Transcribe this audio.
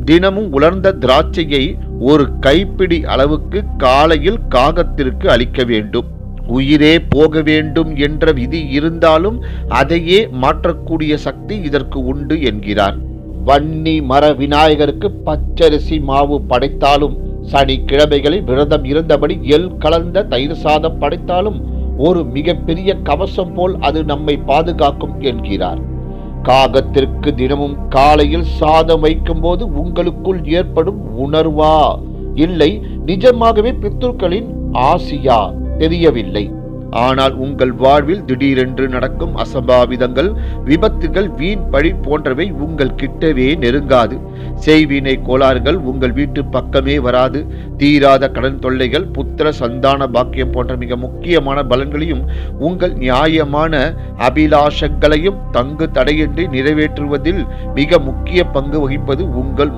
தினமும் உலர்ந்த திராட்சையை ஒரு கைப்பிடி அளவுக்கு காலையில் காகத்திற்கு அளிக்க வேண்டும். உயிரே போக வேண்டும் என்ற விதி இருந்தாலும் அதையே மாற்றக்கூடிய சக்தி இதற்கு உண்டு என்கிறார். வன்னி மர விநாயகருக்கு பச்சரிசி மாவு படைத்தாலும், சனிக்கிழமைகளில் விரதம் இருந்தபடி எள் கலந்த தயிர் சாதம் படைத்தாலும் ஒரு மிகப்பெரிய கவசம் போல் அது நம்மை பாதுகாக்கும் என்கிறார். காகத்திற்கு தினமும் காலையில் சாதம் வைக்கும் போது உங்களுக்குள் ஏற்படும் உணர்வா, இல்லை நிஜமாகவே பித்ருக்களின் ஆசியா தெரியவில்லை. ஆனால் உங்கள் வாழ்வில் திடீரென்று நடக்கும் அசம்பாவிதங்கள், விபத்துகள், வீண் பழி போன்றவை உங்கள் கிட்டவே நெருங்காது. செய்வினை கோளாறுகள் உங்கள் வீட்டு பக்கமே வராது. தீராத கடன் தொல்லைகள், புத்திர சந்தான பாக்கியம் போன்ற மிக முக்கியமான பலன்களையும் உங்கள் நியாயமான அபிலாஷங்களையும் தங்கு தடையின்றி நிறைவேற்றுவதில் மிக முக்கிய பங்கு வகிப்பது உங்கள்